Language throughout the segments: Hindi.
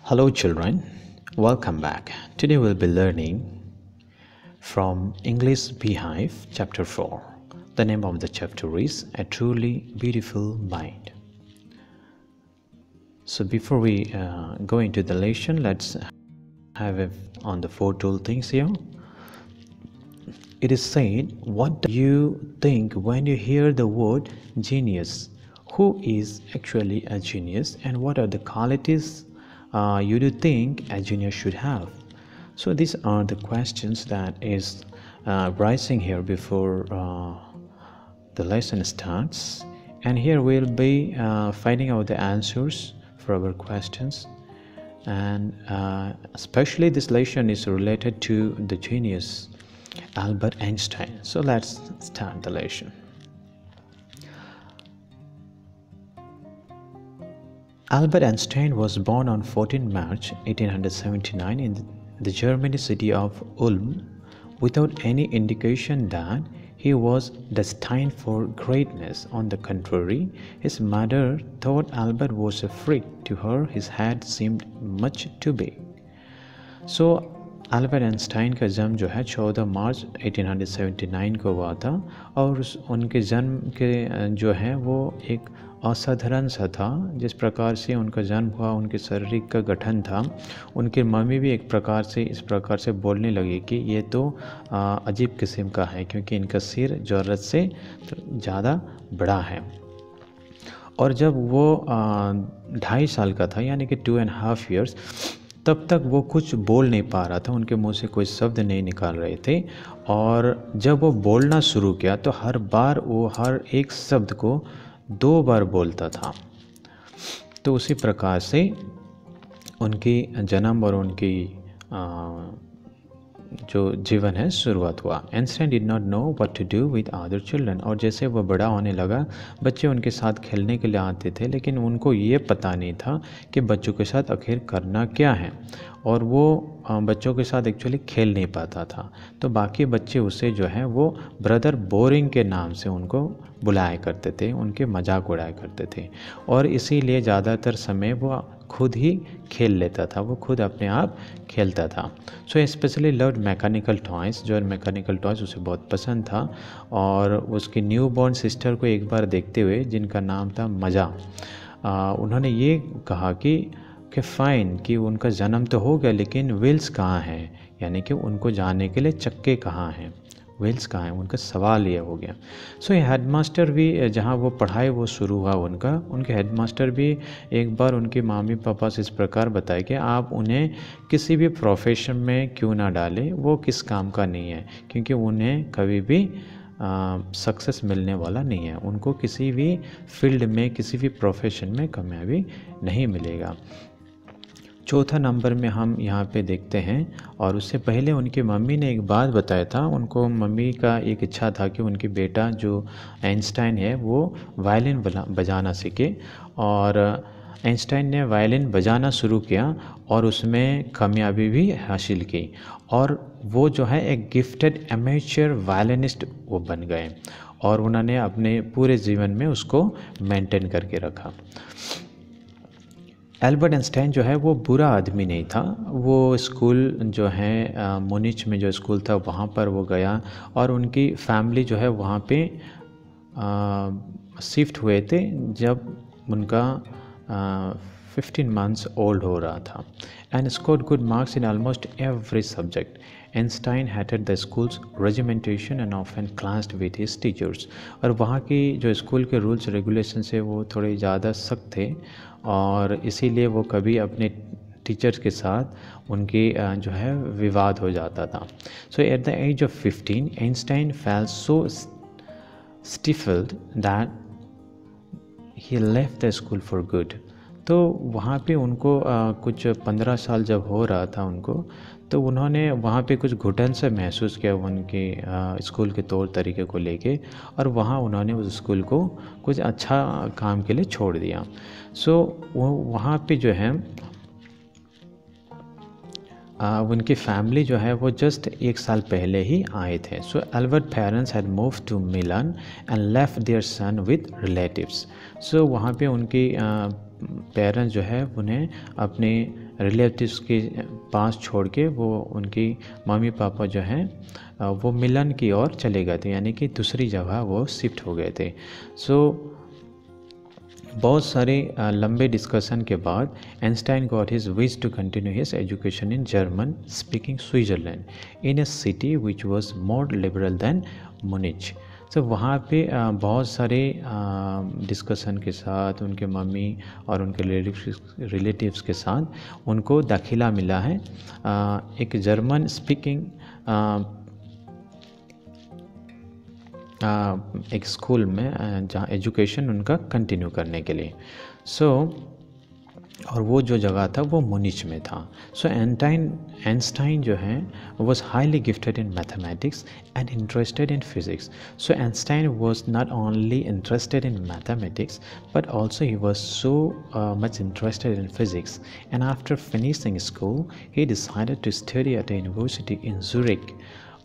Hello, children. Welcome back. Today we'll be learning from English Beehive, Chapter 4. The name of the chapter is A Truly Beautiful Mind. So, before we go into the lesson, let's have it on the 4 tool things here. It is said, what do you think when you hear the word genius? Who is actually a genius, and what are the qualities you do think a genius should have? So these are the questions that is rising here before the lesson starts, and here we'll be finding out the answers for our questions, and especially this lesson is related to the genius Albert Einstein. So let's start the lesson. Albert Einstein was born on 14 March 1879 in the German city of Ulm, without any indication that he was destined for greatness. On the contrary, his mother thought Albert was a freak. To her, his head seemed much too big. So Albert Einstein का जन्म जो है 14 मार्च 1879 को हुआ था, और उनके जन्म के जो है वो एक असाधारण सा था। जिस प्रकार से उनका जन्म हुआ, उनके शारीरिक का गठन था, उनकी मम्मी भी एक प्रकार से इस प्रकार से बोलने लगी कि ये तो अजीब किस्म का है, क्योंकि इनका सिर ज़रूरत से ज़्यादा बड़ा है। और जब वो 2.5 साल का था, यानी कि 2.5 years, तब तक वो कुछ बोल नहीं पा रहा था, उनके मुंह से कोई शब्द नहीं निकाल रहे थे। और जब वो बोलना शुरू किया तो हर बार वो हर एक शब्द को 2 बार बोलता था। तो उसी प्रकार से उनकी जन्म और उनकी जो जीवन है शुरुआत हुआ। Einstein did not know what to do with other children. और जैसे वो बड़ा होने लगा, बच्चे उनके साथ खेलने के लिए आते थे, लेकिन उनको ये पता नहीं था कि बच्चों के साथ आखिर करना क्या है, और वो बच्चों के साथ एक्चुअली खेल नहीं पाता था। तो बाकी बच्चे उसे जो है वो ब्रदर बोरिंग के नाम से उनको बुलाया करते थे, उनके मजाक उड़ाया करते थे, और इसीलिए ज़्यादातर समय वो खुद ही खेल लेता था, वो खुद अपने आप खेलता था। So specially loved mechanical toys. जो मैकेनिकल टॉयज़ उसे बहुत पसंद था। और उसकी न्यू बॉर्न सिस्टर को एक बार देखते हुए, जिनका नाम था मजा, उन्होंने ये कहा कि फ़ाइन कि उनका जन्म तो हो गया, लेकिन व्हील्स कहाँ हैं, यानी कि उनको जाने के लिए चक्के कहाँ हैं, व्हील्स कहाँ हैं, उनका सवाल ये हो गया। सो हेडमास्टर भी, जहाँ वो पढ़ाई वो शुरू हुआ उनके हेडमास्टर भी एक बार उनके मम्मी पापा से इस प्रकार बताए कि आप उन्हें किसी भी प्रोफेशन में क्यों ना डालें, वो किस काम का नहीं है, क्योंकि उन्हें कभी भी सक्सेस मिलने वाला नहीं है, उनको किसी भी फील्ड में, किसी भी प्रोफेशन में कामयाबी नहीं मिलेगा। चौथा नंबर में हम यहाँ पे देखते हैं, और उससे पहले उनकी मम्मी ने एक बात बताया था। उनको मम्मी का एक इच्छा था कि उनकी बेटा जो आइंस्टाइन है वो वायलिन बजाना सीखे, और आइंस्टाइन ने वायलिन बजाना शुरू किया और उसमें कामयाबी भी हासिल की, और वो जो है एक गिफ्टेड एमेच्योर वायलिनिस्ट वो बन गए, और उन्होंने अपने पूरे जीवन में उसको मेंटेन करके रखा। एल्बर्ट आइंस्टाइन जो है वो बुरा आदमी नहीं था। वो स्कूल जो है मुनिच में जो स्कूल था वहाँ पर वो गया, और उनकी फैमिली जो है वहाँ पे शिफ्ट हुए थे जब उनका 15 months ओल्ड हो रहा था। And scored good marks in almost every subject. Einstein hated the school's regimentation and often clashed with his teachers। और वहाँ की जो स्कूल के रूल्स रेगुलेशन से वो थोड़े ज़्यादा सख्त थे, और इसीलिए वो कभी अपने टीचर्स के साथ उनकी जो है विवाद हो जाता था। So at the age of 15 Einstein felt so stifled that he left the school for good. तो वहाँ पे उनको कुछ 15 साल जब हो रहा था उनको, तो उन्होंने वहाँ पे कुछ घुटन से महसूस किया उनके स्कूल के तौर तरीके को लेके, और वहाँ उन्होंने उस स्कूल को कुछ अच्छा काम के लिए छोड़ दिया। सो वो वहाँ पे जो है उनकी फैमिली जो है वो जस्ट 1 साल पहले ही आए थे। So Albert parents had move to Milan and left their son with relatives. सो वहाँ पे उनकी पेरेंट्स जो है उन्हें अपने रिलेटिव्स के पास छोड़ के वो उनकी मम्मी पापा जो हैं वो मिलन की ओर चले गए थे, यानी कि दूसरी जगह वो शिफ्ट हो गए थे। सो बहुत सारे लंबे डिस्कशन के बाद Einstein got his wish to continue his education in German speaking Switzerland in a city which was more liberal than Munich. तो वहाँ पे बहुत सारे डिस्कशन के साथ उनके मम्मी और उनके रिलेटिव्स के साथ उनको दाखिला मिला है एक जर्मन स्पीकिंग एक स्कूल में जहाँ एजुकेशन उनका कंटिन्यू करने के लिए। और वो जो जगह था वो मुनिच में था। सो आइंस्टाइन जो है was highly gifted in mathematics and interested in physics. So Einstein was not only interested in mathematics but also he was so much interested in physics, and after finishing school he decided to study at a university in Zurich.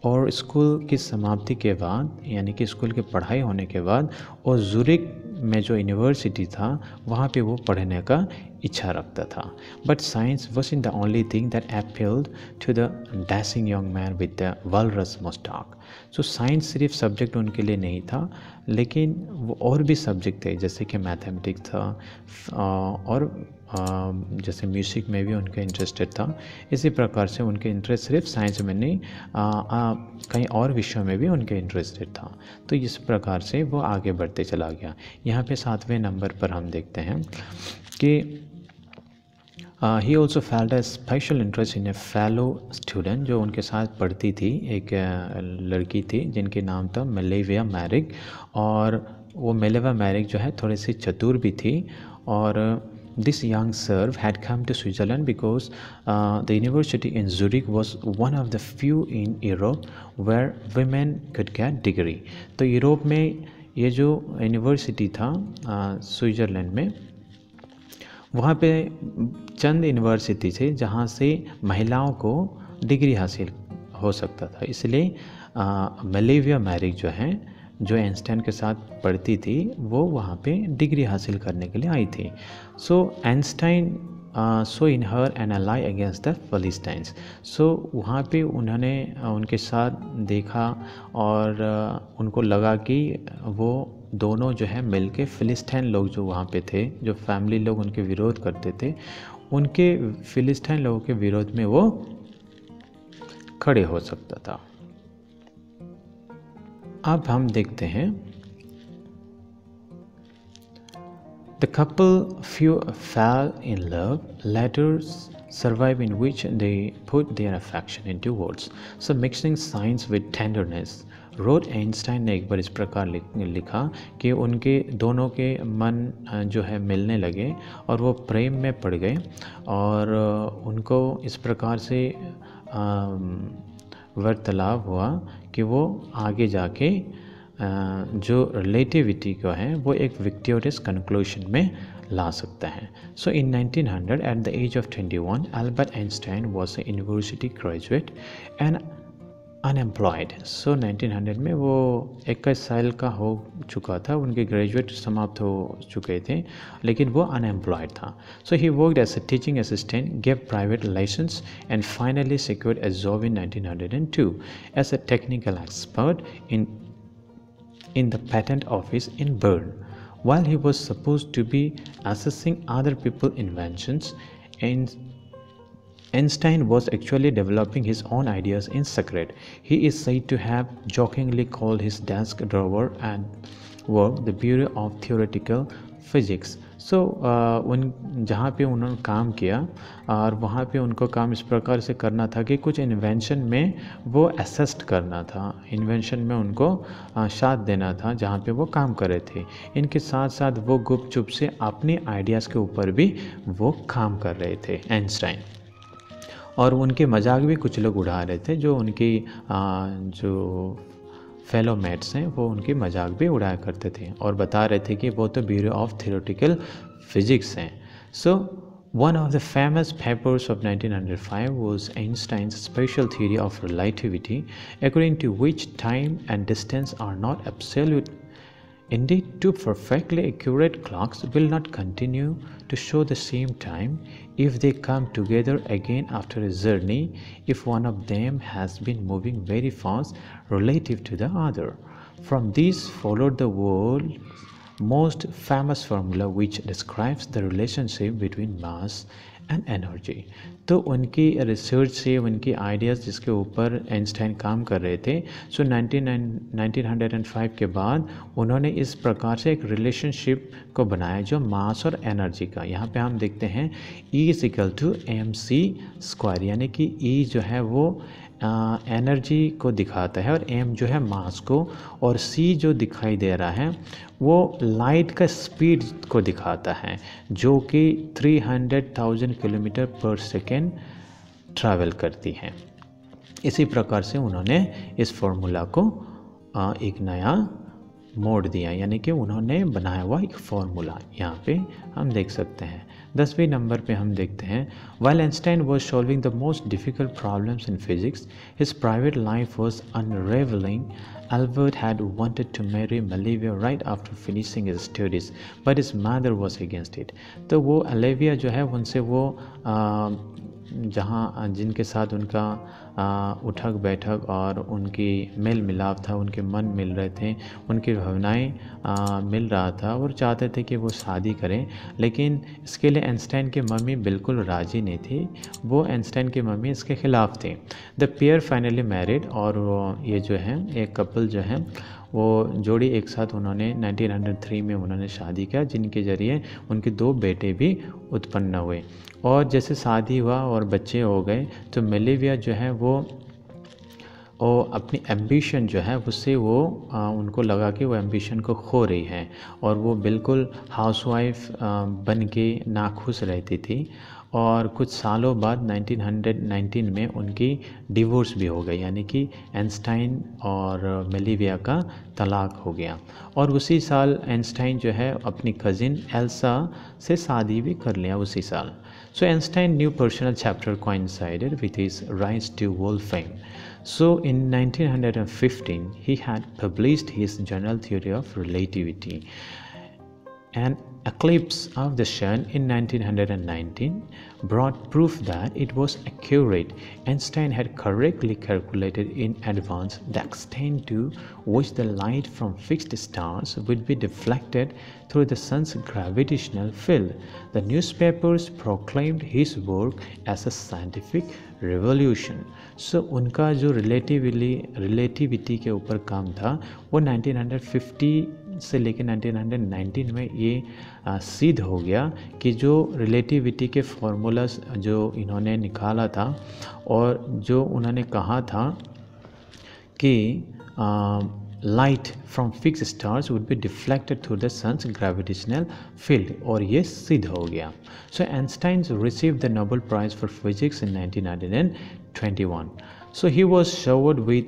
और स्कूल की समाप्ति के बाद, यानी कि स्कूल की पढ़ाई होने के बाद, और ज़ूरिक में जो यूनिवर्सिटी था वहाँ पे वो पढ़ने का इच्छा रखता था। But science was in the only thing that appealed to the dashing young man with the walrus moustache. So science सिर्फ सब्जेक्ट उनके लिए नहीं था, लेकिन वो और भी सब्जेक्ट थे, जैसे कि मैथमेटिक्स था और जैसे म्यूज़िक में भी उनका इंटरेस्टेड था। इसी प्रकार से उनके इंटरेस्ट सिर्फ साइंस में नहीं, कई और विषयों में भी उनके इंटरेस्टेड था। तो इस प्रकार से वो आगे बढ़ते चला गया। यहाँ पे 7वें नंबर पर हम देखते हैं कि he also felt a special interest in A fellow student, जो उनके साथ पढ़ती थी, एक लड़की थी जिनके नाम था मेलेविया मैरिक। और वो मेलेविया मैरिक जो है थोड़ी सी चतुर भी थी। और this young serf had come to Switzerland because the university in Zurich was one of the few in Europe where women could get degree। तो यूरोप में ये जो यूनिवर्सिटी था स्विट्ज़रलैंड में, वहाँ पे चंद यूनिवर्सिटी थे जहाँ से महिलाओं को डिग्री हासिल हो सकता था। इसलिए मेलेविया मैरिक जो हैं, जो आइंस्टाइन के साथ पढ़ती थी, वो वहाँ पे डिग्री हासिल करने के लिए आई थी। So Einstein saw in her an ally against the philistines. सो वहाँ पे उन्होंने उनके साथ देखा और उनको लगा कि वो दोनों जो है मिलके फिलिस्टाइन लोग जो वहाँ पे थे, जो फैमिली लोग उनके विरोध करते थे, उनके फिलिस्टाइन लोगों के विरोध में वो खड़े हो सकता था। अब हम देखते हैं The couple fell in love. Letters survive in which they put their affection into words. So mixing science with tenderness. Road Einstein ने एक बार इस प्रकार लिखा कि उनके दोनों के मन जो है मिलने लगे और वो प्रेम में पड़ गए, और उनको इस प्रकार से वार्तालाप हुआ कि वो आगे जाके जो रिलेटिविटी को है वो एक विक्टोरियस कंक्लूजन में ला सकता है। So in 1900 at the age of 21 Albert Einstein was a university graduate and unemployed. So 1900 में वो 21 साल का हो चुका था, उनके ग्रेजुएट समाप्त हो चुके थे, लेकिन वो अनएम्प्लॉयड था। So he worked as a teaching assistant, gave private lessons and finally secured a job in 1902 as a technical expert in the patent office in Bern. While he was supposed to be assessing other people's inventions, Einstein was actually developing his own ideas in secret. He is said to have jokingly called his desk drawer and work the Bureau of Theoretical Physics. सो उन जहाँ पे उन्होंने काम किया, और वहाँ पे उनको काम इस प्रकार से करना था कि कुछ इन्वेंशन में वो असिस्ट करना था, इन्वेंशन में उनको साथ देना था जहाँ पे वो काम कर रहे थे। इनके साथ साथ वो गुपचुप से अपने आइडियाज़ के ऊपर भी वो काम कर रहे थे आइंस्टाइन, और उनके मजाक भी कुछ लोग उड़ा रहे थे, जो उनकी जो फेलो मेट्स हैं वो उनकी मजाक भी उड़ाया करते थे और बता रहे थे कि वो तो ब्यूरो ऑफ थियोरेटिकल फिजिक्स हैं। सो one of the famous papers of 1905 was Einstein's special theory of relativity, according to which time and distance are not absolute Indeed, two perfectly accurate clocks will not continue to show the same time if they come together again after a journey if one of them has been moving very fast relative to the other. From this followed the world's most famous formula which describes the relationship between mass and energy. तो उनकी रिसर्च से उनकी आइडियाज़ जिसके ऊपर आइंस्टाइन काम कर रहे थे, सो 1905 के बाद उन्होंने इस प्रकार से एक रिलेशनशिप को बनाया जो मास और एनर्जी का। यहाँ पे हम देखते हैं E=mc², यानी कि E जो है वो एनर्जी को दिखाता है और m जो है मास को, और c जो दिखाई दे रहा है वो लाइट का स्पीड को दिखाता है जो कि 300,000 किलोमीटर पर सेकेंड ट्रैवल करती है। इसी प्रकार से उन्होंने इस फॉर्मूला को एक नया मोड़ दिया, यानी कि उन्होंने बनाया हुआ एक फॉर्मूला यहाँ पे हम देख सकते हैं। 10वें नंबर पे हम देखते हैं, while Einstein was solving the most difficult problems in physics, his private life was unraveling. Albert had wanted to marry Olivia right after finishing his studies, but his mother was against it. तो वो Olivia जो है उनसे वो जहाँ जिनके साथ उनका उठक बैठक और उनकी मेल मिलाप था, उनके मन मिल रहे थे, उनकी भावनाएं मिल रहा था और चाहते थे कि वो शादी करें, लेकिन इसके लिए आइंस्टाइन की मम्मी बिल्कुल राज़ी नहीं थी। वो आइंस्टाइन की मम्मी इसके ख़िलाफ़ थी। द पेयर फाइनली मैरिड, और ये जो है एक कपल जो है वो जोड़ी एक साथ उन्होंने 1903 में उन्होंने शादी किया, जिनके ज़रिए उनके 2 बेटे भी उत्पन्न हुए। और जैसे शादी हुआ और बच्चे हो गए तो मेलिविया जो है वो अपनी एम्बिशन जो है उससे वो उनको लगा कि वो एम्बिशन को खो रही है और वो बिल्कुल हाउसवाइफ बन के नाखुश रहती थी। और कुछ सालों बाद 1919 में उनकी डिवोर्स भी हो गई, यानी कि आइंस्टाइन और मेलिविया का तलाक हो गया। और उसी साल आइंस्टाइन जो है अपनी कज़िन एल्सा से शादी भी कर लिया उसी साल। So Einstein new personal chapter coincided with his rise to world fame. So in 1915 he had published his general theory of relativity. An eclipse of the sun in 1919 brought proof that it was accurate. Einstein had correctly calculated in advance the extent to which the light from fixed stars would be deflected through the sun's gravitational field. The newspapers proclaimed his work as a scientific revolution. So उनका जो रिलेटिविटी के ऊपर काम था वो 1950 से लेकर 1919 में ये सिद्ध हो गया कि जो रिलेटिविटी के फॉर्मूलास जो इन्होंने निकाला था और जो उन्होंने कहा था कि light from fixed stars would be deflected through the sun's gravitational field, और ये सिद्ध हो गया। So Einstein received the Nobel prize for physics in 1921. So he was showered with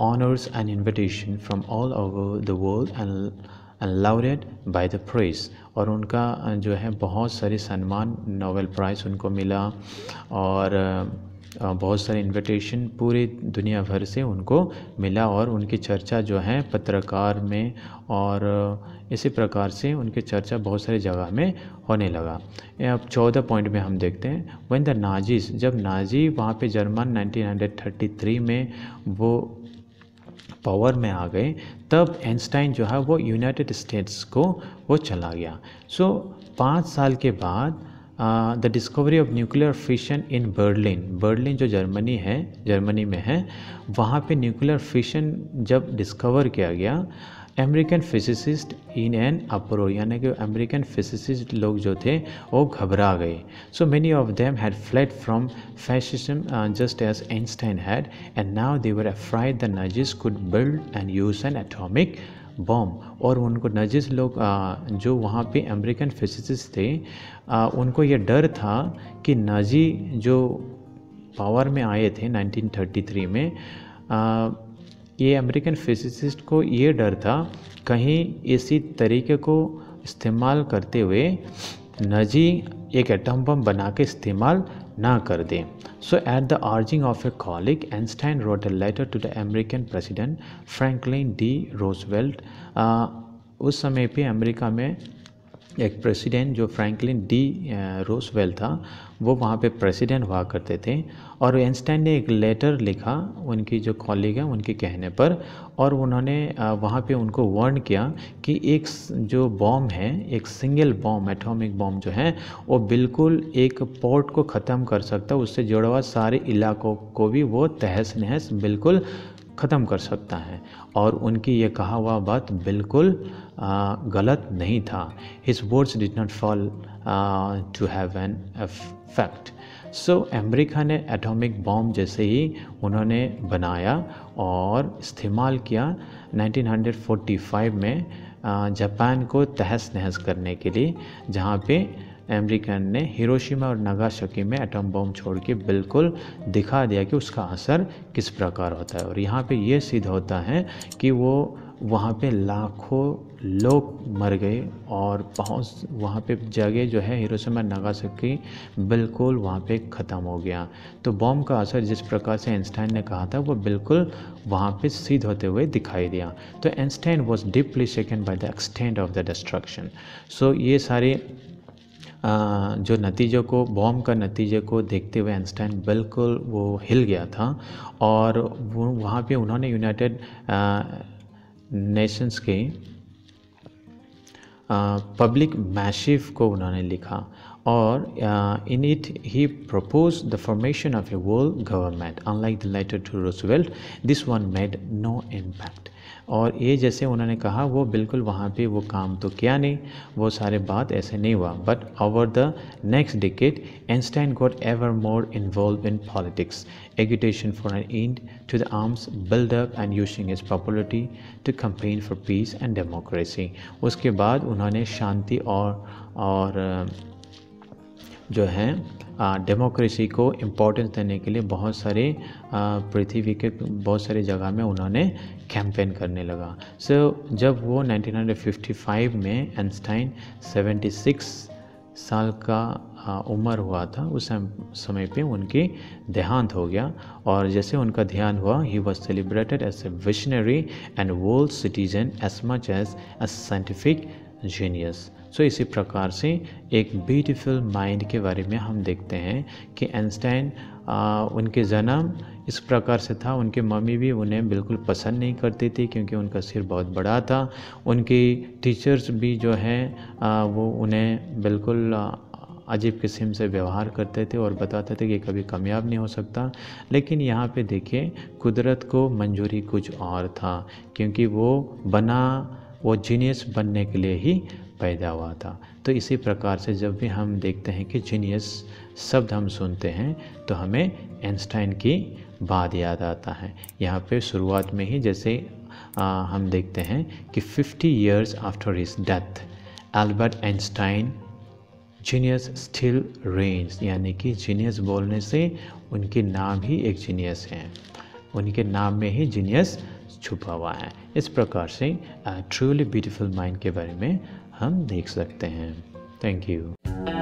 honors and invitation from all over the world and lauded by the press. और उनका जो है बहुत सारे सम्मान, नोबेल प्राइज़ उनको मिला और बहुत सारे इनविटेशन पूरी दुनिया भर से उनको मिला और उनकी चर्चा जो है पत्रकार में और इसी प्रकार से उनकी चर्चा बहुत सारी जगह में होने लगा। अब 14 पॉइंट में हम देखते हैं, व्हेन द नाजीज, जब नाजी वहाँ पे जर्मन 1933 में वो पावर में आ गए, तब आइंस्टाइन जो है वो यूनाइटेड स्टेट्स को वो चला गया। सो 5 साल के बाद the discovery of nuclear fission in Berlin जो जर्मनी में है, वहाँ पे न्यूक्लियर फिशन जब डिस्कवर किया गया, अमेरिकन फिजिसिस्ट इन एन अप्रोर, यानी कि अमेरिकन फिजिसिस्ट लोग जो थे वो घबरा गए। So many of them had fled from fascism just as Einstein had, and now they were afraid the Nazis could build and use an atomic bomb. और उनको नजिस लोग जो वहाँ पे अमेरिकन फिजिसिस्ट थे उनको ये डर था कि नाजी जो पावर में आए थे 1933 में, ये अमेरिकन फिजिसिस्ट को ये डर था कहीं इसी तरीके को इस्तेमाल करते हुए नाजी एक एटम बम बना के इस्तेमाल ना कर दें। So at the urging of a colleague, Einstein wrote a letter to the American President Franklin D. Roosevelt उस समय पे अमेरिका में एक प्रेसिडेंट जो फ्रैंकलिन डी रूजवेल्ट था, वो वहाँ पे प्रेसिडेंट हुआ करते थे। और आइंस्टाइन ने एक लेटर लिखा उनकी जो कॉलीग है उनके कहने पर, और उन्होंने वहाँ पे उनको वार्न किया कि एक जो बॉम्ब है, एक सिंगल बॉम्ब, एटॉमिक बॉम्ब जो है, वो बिल्कुल एक पोर्ट को ख़त्म कर सकता है, उससे जुड़ा हुआ सारे इलाकों को भी वो तहस नहस बिल्कुल ख़त्म कर सकता है। और उनकी ये कहा हुआ बात बिल्कुल गलत नहीं था। His words did not fall to have an effect. So America ने एटॉमिक बॉम्ब जैसे ही उन्होंने बनाया और इस्तेमाल किया 1945 में जापान को तहस नहस करने के लिए, जहाँ पे अमेरिकन ने हिरोशिमा और नागासाकी में एटम बम छोड़ के बिल्कुल दिखा दिया कि उसका असर किस प्रकार होता है। और यहाँ पे ये सिद्ध होता है कि वो वहाँ पे लाखों लोग मर गए और बहुत वहाँ पे जगह जो है हिरोशिमा नागासाकी बिल्कुल वहाँ पे ख़त्म हो गया। तो बॉम्ब का असर जिस प्रकार से आइंस्टाइन ने कहा था वो बिल्कुल वहाँ पे सिद्ध होते हुए दिखाई दिया। तो Einstein was deeply shaken by the extent of the destruction. So ये सारे जो नतीजों को, बॉम्ब का नतीजे को देखते हुए आइंस्टाइन बिल्कुल वो हिल गया था। और वो वहाँ पे उन्होंने यूनाइटेड नेशंस के पब्लिक मैसिव को उन्होंने लिखा, और in it he propose the formation of a world government. Unlike the letter to Roosevelt, this one made no impact. और ये जैसे उन्होंने कहा वो बिल्कुल वहाँ पे वो काम तो किया नहीं, वो सारे बात ऐसे नहीं हुआ। But over the next decade Einstein got ever more involve in politics, agitation for an end to the arms buildup and using his popularity to campaign for peace and democracy. उसके बाद उन्होंने शांति और जो है डेमोक्रेसी को इम्पोर्टेंस देने के लिए बहुत सारे पृथ्वी के बहुत सारी जगह में उन्होंने कैंपेन करने लगा। सो जब वो 1955 में आइंस्टाइन 76 साल का उम्र हुआ था, उस समय पे उनकी देहांत हो गया। और जैसे उनका ध्यान हुआ, he was celebrated as a visionary and world citizen as much as a scientific genius. So इसी प्रकार से एक ब्यूटीफुल माइंड के बारे में हम देखते हैं कि आइंस्टाइन उनके जन्म इस प्रकार से था। उनकी मम्मी भी उन्हें बिल्कुल पसंद नहीं करती थी क्योंकि उनका सिर बहुत बड़ा था। उनकी टीचर्स भी जो हैं वो उन्हें बिल्कुल अजीब किस्म से व्यवहार करते थे और बताते थे कि कभी कामयाब नहीं हो सकता। लेकिन यहाँ पे देखिए, कुदरत को मंजूरी कुछ और था, क्योंकि वो जीनियस बनने के लिए ही पैदा हुआ था। तो इसी प्रकार से जब भी हम देखते हैं कि जीनियस शब्द हम सुनते हैं तो हमें आइंस्टाइन की बात याद आता है। यहाँ पे शुरुआत में ही जैसे हम देखते हैं कि 50 years after his death Albert Einstein genius still reigns, यानी कि जीनियस बोलने से उनके नाम ही एक जीनियस है, उनके नाम में ही जीनियस छुपा हुआ है। इस प्रकार से ट्रूली ब्यूटीफुल माइंड के बारे में हम देख सकते हैं। Thank you.